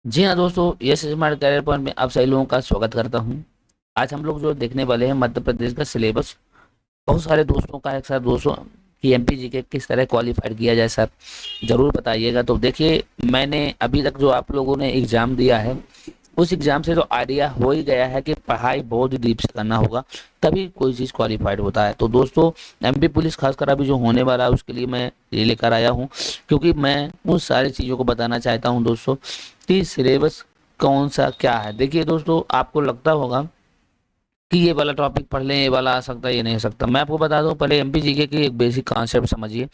जी हाँ दोस्तों, yes smart career पर मैं आप सभी लोगों का स्वागत करता हूँ। आज हम लोग जो देखने वाले हैं मध्य प्रदेश का सिलेबस। बहुत सारे दोस्तों का एक साथ दोस्तों कि एमपीजी के किस तरह क्वालिफाइड किया जाए सर, जरूर बताइएगा। तो देखिए, मैंने अभी तक जो आप लोगों ने एग्जाम दिया है उस एग्जाम से तो आइडिया हो ही गया है कि पढ़ाई बहुत ही डीप से करना होगा, तभी कोई चीज़ क्वालिफाइड होता है। तो दोस्तों, एमपी पुलिस खासकर अभी जो होने वाला है उसके लिए मैं ये लेकर आया हूँ, क्योंकि मैं उन सारी चीज़ों को बताना चाहता हूँ दोस्तों कि सिलेबस कौन सा क्या है। देखिए दोस्तों, आपको लगता होगा कि ये वाला टॉपिक पढ़ लें, ये वाला आ सकता है, ये नहीं आ सकता। मैं आपको बता दूं, पहले एमपी जीके की एक बेसिक कॉन्सेप्ट समझिए।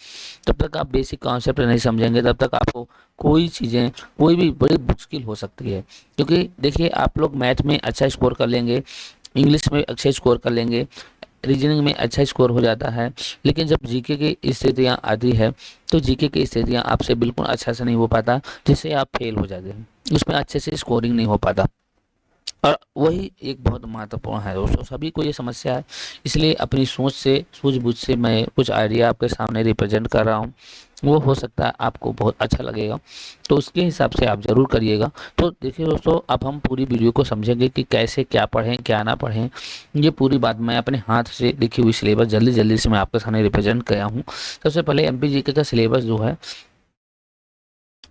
जब तक आप बेसिक कॉन्सेप्ट नहीं समझेंगे तब तक आपको कोई चीज़ें, कोई भी बड़ी मुश्किल हो सकती है। क्योंकि देखिए, आप लोग मैथ में अच्छा स्कोर कर लेंगे, इंग्लिश में अच्छा स्कोर कर लेंगे, रीजनिंग में अच्छा स्कोर हो जाता है, लेकिन जब जीके की स्थितियाँ आती है तो जीके की स्थितियाँ आपसे बिल्कुल अच्छा से नहीं हो पाता, जिससे आप फेल हो जाते हैं, उसमें अच्छे से स्कोरिंग नहीं हो पाता। और वही एक बहुत महत्वपूर्ण है दोस्तों, सभी को ये समस्या है। इसलिए अपनी सोच से, सूझबूझ से मैं कुछ आइडिया आपके सामने रिप्रेजेंट कर रहा हूँ। वो हो सकता है आपको बहुत अच्छा लगेगा, तो उसके हिसाब से आप जरूर करिएगा। तो देखिए दोस्तों, अब हम पूरी वीडियो को समझेंगे कि कैसे क्या पढ़ें क्या ना पढ़ें। ये पूरी बात मैं अपने हाथ से लिखी हुई सिलेबस जल्दी जल्दी से मैं आपके सामने रिप्रेजेंट किया हूँ। सबसे पहले एमपीजीके का सिलेबस जो है,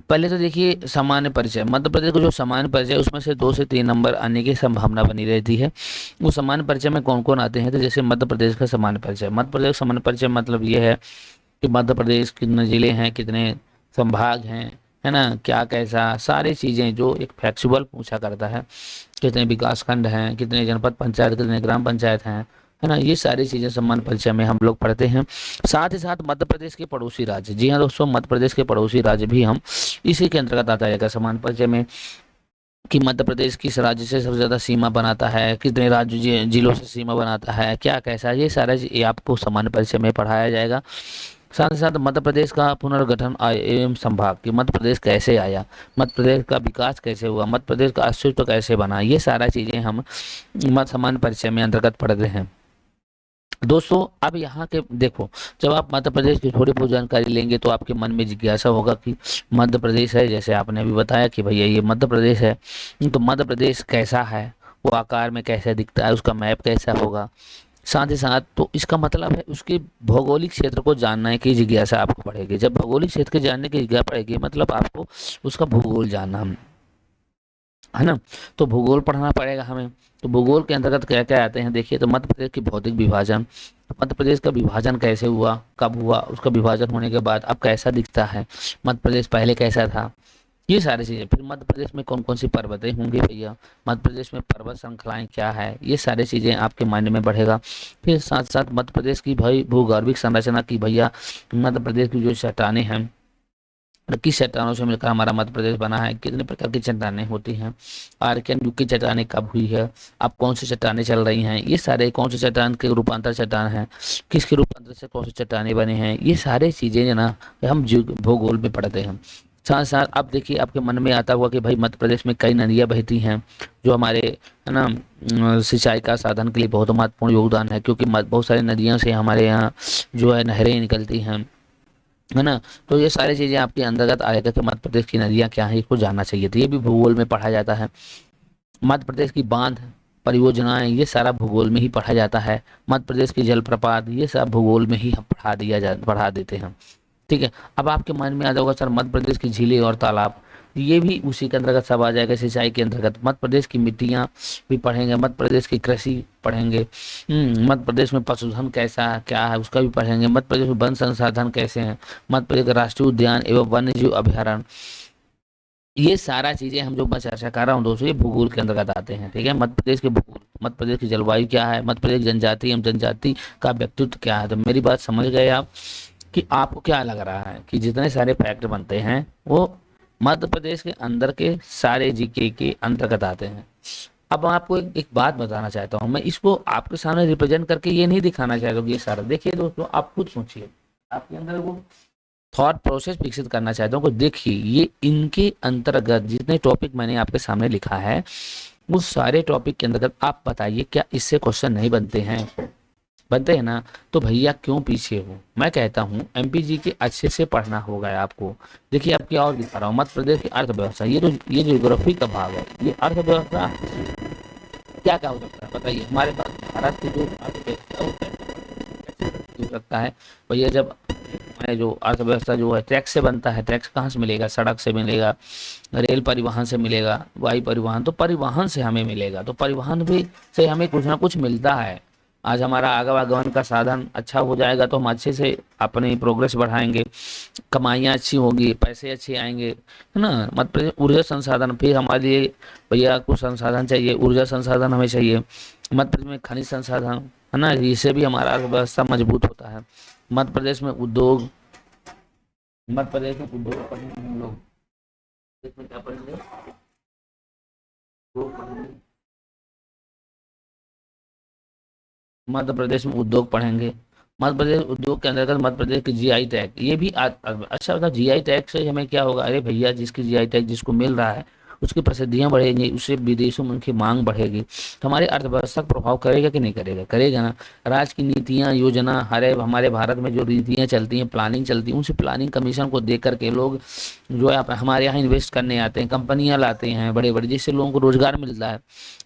पहले तो देखिए सामान्य परिचय। मध्य प्रदेश का जो सामान्य परिचय है, उसमें से 2 से 3 नंबर आने की संभावना बनी रहती है। वो सामान्य परिचय में कौन कौन आते हैं, तो जैसे मध्य प्रदेश का सामान्य परिचय। मध्य प्रदेश का सामान्य परिचय मतलब ये है कि मध्य प्रदेश कितने जिले हैं, कितने संभाग हैं, है ना, क्या कैसा, सारी चीजें जो एक फ्लेक्सिबल पूछा करता है। कितने विकास खंड हैं, कितने जनपद पंचायत, कितने ग्राम पंचायत हैं, है ना, ये सारी चीजें सामान्य परिचय में हम लोग पढ़ते हैं। साथ ही साथ मध्य प्रदेश के पड़ोसी राज्य, जी हाँ दोस्तों, मध्य प्रदेश के पड़ोसी राज्य भी हम इसी के अंतर्गत आता है सामान्य परिचय में, कि मध्य प्रदेश किस राज्य से सबसे ज्यादा सीमा बनाता है, कितने राज्य जिलों से सीमा बनाता है, क्या कैसा, ये सारा ये आपको सामान्य परिचय में पढ़ाया जाएगा। साथ ही साथ मध्य प्रदेश का पुनर्गठन एवं संभाग, कि मध्य प्रदेश कैसे आया, मध्य प्रदेश का विकास कैसे हुआ, मध्य प्रदेश का अस्तित्व कैसे बना, ये सारा चीजें हम मध्य सामान्य परिचय में अंतर्गत पढ़ते हैं दोस्तों। अब यहाँ के देखो, जब आप मध्य प्रदेश की थोड़ी बहुत जानकारी लेंगे तो आपके मन में जिज्ञासा होगा कि मध्य प्रदेश है, जैसे आपने अभी बताया कि भैया ये मध्य प्रदेश है, तो मध्य प्रदेश कैसा है, वो आकार में कैसा दिखता है, उसका मैप कैसा होगा। साथ ही साथ तो इसका मतलब है उसके भौगोलिक क्षेत्र को जानने की जिज्ञासा आपको पड़ेगी। जब भौगोलिक क्षेत्र के जानने की जिज्ञासा पड़ेगी, मतलब आपको उसका भूगोल जानना है ना, तो भूगोल पढ़ना पड़ेगा हमें। तो भूगोल के अंतर्गत क्या क्या आते हैं, देखिए, तो मध्य प्रदेश की भौतिक विभाजन, मध्य प्रदेश का विभाजन कैसे हुआ, कब हुआ, उसका विभाजन होने के बाद अब कैसा दिखता है, मध्य प्रदेश पहले कैसा था, ये सारी चीजें। फिर मध्य प्रदेश में कौन कौन सी पर्वतें होंगी भैया, मध्य प्रदेश में पर्वत श्रृंखलाएं क्या है, ये सारी चीजें आपके माइंड में बढ़ेगा। फिर साथ साथ मध्य प्रदेश की भाई भूगर्भिक संरचना की भैया, मध्य प्रदेश की जो चट्टानें हैं, किस चट्टानों से मिलकर हमारा मध्य प्रदेश बना है, कितने प्रकार की चट्टानें होती हैं, आर्कियन युग की चट्टानें कब हुई है, अब कौन सी चट्टानें चल रही हैं, ये सारे कौन से चट्टान के रूपांतर चट्टान हैं, किसके रूपांतर से कौन से चट्टानें बने हैं, ये सारे चीजें जो ना हम भूगोल में पढ़ते हैं। साथ साथ अब देखिए, आपके मन में आता हुआ कि भाई मध्य प्रदेश में कई नदियां बहती हैं, जो हमारे, है ना, सिंचाई का साधन के लिए बहुत महत्वपूर्ण योगदान है, क्योंकि बहुत सारी नदियों से हमारे यहाँ जो है नहरें निकलती हैं, है ना। तो ये सारी चीजें आपके अंतर्गत आएगा कि मध्य प्रदेश की नदियां क्या है, इसको जानना चाहिए, तो ये भी भूगोल में पढ़ा जाता है। मध्य प्रदेश की बांध परियोजनाएं, ये सारा भूगोल में ही पढ़ा जाता है। मध्य प्रदेश की जलप्रपात, ये सब भूगोल में ही हम पढ़ा देते हैं, ठीक है। अब आपके मन में आ जाएगा सर मध्य प्रदेश की झीलें और तालाब, ये भी उसी के अंतर्गत सब आ जाएगा, सिंचाई के अंतर्गत। मध्य प्रदेश की मिट्टियाँ भी पढ़ेंगे, मध्य प्रदेश की कृषि पढ़ेंगे, मध्य प्रदेश में पशुधन कैसा क्या है उसका भी पढ़ेंगे, मध्य प्रदेश में वन संसाधन कैसे हैं, मध्य प्रदेश का राष्ट्रीय उद्यान एवं वन्य जीव अभयारण्य, ये सारा चीजें हम जो मैं चर्चा कर रहा हूँ दोस्तों, ये भूगोल के अंतर्गत आते हैं, ठीक है। मध्य प्रदेश के भूगोल, मध्य प्रदेश की जलवायु क्या है, मध्य प्रदेश की जनजाति एवं जनजाति का व्यक्तित्व क्या है। तो मेरी बात समझ गए आप, कि आपको क्या लग रहा है कि जितने सारे फैक्ट बनते हैं वो मध्य प्रदेश के अंदर के सारे जीके के अंतर्गत आते हैं। अब मैं आपको एक बात बताना चाहता हूँ, मैं इसको आपके सामने रिप्रेजेंट करके ये नहीं दिखाना चाहता हूँ कि ये सारा, देखिए दोस्तों, आप खुद सोचिए, आपके अंदर वो थॉट प्रोसेस विकसित करना चाहता हूँ कि देखिए, ये इनके अंतर्गत जितने टॉपिक मैंने आपके सामने लिखा है, उस सारे टॉपिक के अंतर्गत आप बताइए क्या इससे क्वेश्चन नहीं बनते हैं। बनते हैं ना, तो भैया क्यों पीछे हो। मैं कहता हूँ एमपीजी के अच्छे से पढ़ना होगा आपको। देखिए अब क्या और दिखा रहा हूँ, मध्य प्रदेश की अर्थव्यवस्था, ये जो ज्योग्राफी का भाग है, ये अर्थव्यवस्था क्या क्या हो सकता है बताइए। हमारे पास भारत की जो अर्थव्यवस्था है वो कैसे हो सकता है भैया, जब हमारे जो अर्थव्यवस्था जो है टैक्स से बनता है। टैक्स कहाँ से मिलेगा, सड़क से मिलेगा, रेल परिवहन से मिलेगा, वायु परिवहन, तो परिवहन से हमें मिलेगा, तो परिवहन भी से हमें कुछ ना कुछ मिलता है। आज हमारा आवागमन का साधन अच्छा हो जाएगा तो हम अच्छे से अपनी प्रोग्रेस बढ़ाएंगे, कमाइयाँ अच्छी होगी, पैसे अच्छे आएंगे, है ना। मध्य प्रदेश ऊर्जा संसाधन, फिर हमारे लिए भैया कुछ संसाधन चाहिए, ऊर्जा संसाधन हमें चाहिए। मध्य प्रदेश में खनिज संसाधन, है ना, इससे भी हमारा अर्थव्यवस्था मजबूत होता है। मध्य प्रदेश में उद्योग, मध्य प्रदेश में उद्योग पढ़ेंगे हम लोग, इसमें क्या पढ़ेंगे, उद्योग पढ़ेंगे। मध्य प्रदेश में उद्योग पढ़ेंगे। मध्य प्रदेश उद्योग के अंतर्गत मध्य प्रदेश की जीआई टैग, ये भी अच्छा होता है। जीआई टैग से हमें क्या होगा, अरे भैया जिसकी जीआई टैग जिसको मिल रहा है उसकी प्रसिद्धियां बढ़ेंगी, उससे विदेशों में उनकी मांग बढ़ेगी, तो हमारी अर्थव्यवस्था का प्रभाव करेगा कि नहीं करेगा, करेगा ना। राज्य की नीतियां योजना, हरे हमारे भारत में जो नीतियां चलती हैं, प्लानिंग चलती है, उनसे प्लानिंग कमीशन को देख करके लोग जो है हमारे यहाँ इन्वेस्ट करने आते हैं, कंपनियां लाते हैं बड़े बड़े, जिससे लोगों को रोजगार मिलता है।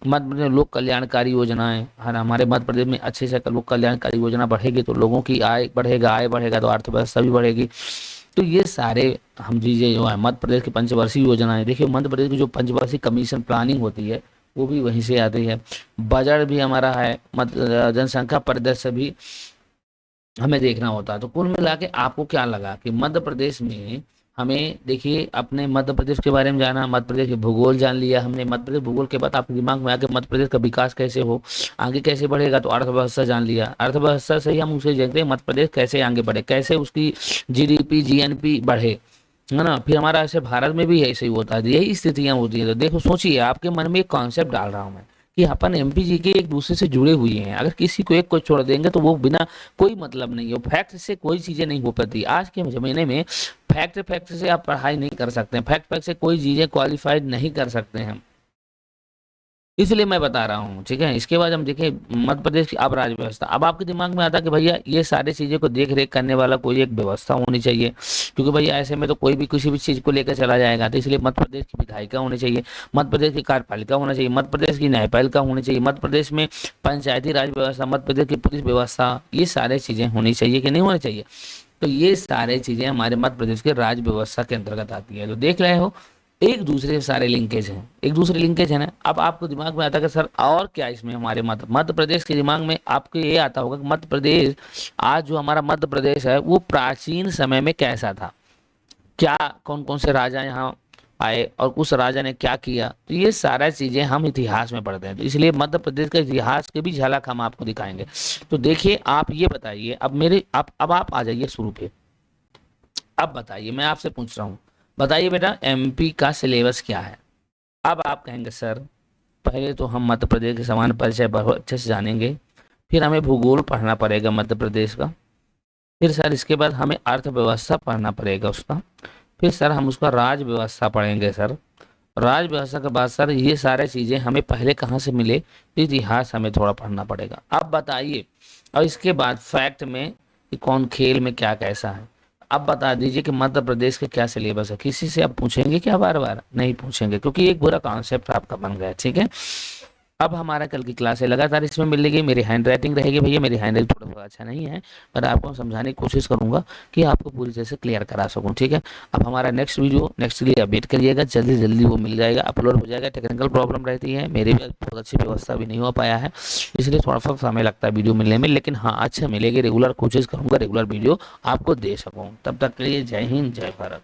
मध्य प्रदेश लोक कल्याणकारी योजनाएं, हर हमारे मध्य प्रदेश में अच्छे से लोक कल्याणकारी योजना बढ़ेगी तो लोगों की आय बढ़ेगा तो अर्थव्यवस्था भी बढ़ेगी। तो ये सारे हम चीजें जो है मध्य प्रदेश की पंचवर्षीय योजनाएं, देखिए मध्य प्रदेश की जो पंचवर्षीय कमीशन प्लानिंग होती है वो भी वहीं से आती है। बजट भी हमारा है, जनसंख्या परिदृश्य भी हमें देखना होता है। तो कुल मिला के आपको क्या लगा कि मध्य प्रदेश में हमें, देखिए अपने मध्य प्रदेश के बारे में जाना, मध्य प्रदेश के भूगोल जान लिया हमने, मध्य प्रदेश भूगोल के बाद आपके दिमाग में आके मध्य प्रदेश का विकास कैसे हो, आगे कैसे बढ़ेगा, तो अर्थव्यवस्था जान लिया। अर्थव्यवस्था से ही हम उसे देखते हैं मध्य प्रदेश कैसे आगे बढ़े, कैसे उसकी जीडीपी जीएनपी बढ़े, है ना। फिर हमारा ऐसे भारत में भी ऐसे ही होता है, यही स्थितियां होती है। तो देखो सोचिए, आपके मन में एक कॉन्सेप्ट डाल रहा हूं मैं कि अपन एमपीजी के एक दूसरे से जुड़े हुए हैं, अगर किसी को एक को छोड़ देंगे तो वो बिना कोई मतलब नहीं है। फैक्ट से कोई चीजें नहीं हो पाती आज के जमाने में। फैक्ट फैक्ट से आप पढ़ाई नहीं कर सकते हैं, फैक्ट फैक्ट से कोई चीजें क्वालिफाइड नहीं कर सकते हैं, इसलिए मैं बता रहा हूँ, ठीक है। इसके बाद हम देखें मध्य प्रदेश की अब राज्य व्यवस्था। अब आपके दिमाग में आता है कि भैया ये सारी चीजें को देख रेख करने वाला कोई एक व्यवस्था होनी चाहिए, क्योंकि भैया ऐसे में तो कोई भी किसी भी चीज को लेकर चला जाएगा, तो इसलिए मध्य प्रदेश की विधायिका होनी चाहिए, मध्य प्रदेश की कार्यपालिका होना चाहिए, मध्य प्रदेश की न्यायपालिका होनी चाहिए, मध्य प्रदेश में पंचायती राज व्यवस्था, मध्य प्रदेश की पुलिस व्यवस्था, ये सारी चीजें होनी चाहिए कि नहीं होनी चाहिए। तो ये सारी चीजें हमारे मध्य प्रदेश के राज्य व्यवस्था के अंतर्गत आती है। तो देख रहे हो एक दूसरे से सारे लिंकेज हैं, एक दूसरे लिंकेज है ना। अब आपको दिमाग में आता है कि सर और क्या इसमें हमारे मध्य प्रदेश के दिमाग में आपको ये आता होगा कि मध्य प्रदेश, आज जो हमारा मध्य प्रदेश है वो प्राचीन समय में कैसा था, क्या कौन कौन से राजा यहाँ आए और उस राजा ने क्या किया, तो ये सारा चीजें हम इतिहास में पढ़ते हैं। तो इसलिए मध्य प्रदेश का इतिहास के भी झलक हम आपको दिखाएंगे। तो देखिए आप ये बताइए, अब अब आप आ जाइए शुरू पे। अब बताइए, मैं आपसे पूछ रहा हूँ, बताइए बेटा एमपी का सिलेबस क्या है। अब आप कहेंगे सर पहले तो हम मध्य प्रदेश के समान परिचय बहुत अच्छे से जानेंगे, फिर हमें भूगोल पढ़ना पड़ेगा मध्य प्रदेश का, फिर सर इसके बाद हमें अर्थव्यवस्था पढ़ना पड़ेगा उसका, फिर सर हम उसका राज व्यवस्था पढ़ेंगे सर, राज व्यवस्था के बाद सर ये सारे चीज़ें हमें पहले कहाँ से मिले, तो इतिहास हमें थोड़ा पढ़ना पड़ेगा। अब बताइए, और इसके बाद फैक्ट में कि कौन खेल में क्या कैसा है। अब बता दीजिए कि मध्य प्रदेश का क्या सिलेबस है। किसी से आप पूछेंगे क्या, बार बार नहीं पूछेंगे, क्योंकि एक बुरा कॉन्सेप्ट आपका बन गया है, ठीक है। अब हमारा कल की क्लास है लगातार इसमें मिलेगी, मेरी हैंड राइटिंग रहेगी भैया, मेरी हैंड राइटिंग थोड़ा सा अच्छा नहीं है, पर आपको समझाने की कोशिश करूंगा कि आपको पूरी तरह से क्लियर करा सकूं, ठीक है। अब हमारा नेक्स्ट वीडियो नेक्स्ट के लिए अपडेट करिएगा, जल्दी जल्दी वो मिल जाएगा, अपलोड हो जाएगा। टेक्निकल प्रॉब्लम रहती है, मेरी भी बहुत अच्छी व्यवस्था भी नहीं हो पाया है, इसलिए थोड़ा सा समय लगता है वीडियो मिलने में, लेकिन हाँ अच्छा मिलेगी, रेगुलर कोशिश करूँगा रेगुलर वीडियो आपको दे सकूँ। तब तक के लिए जय हिंद जय भारत।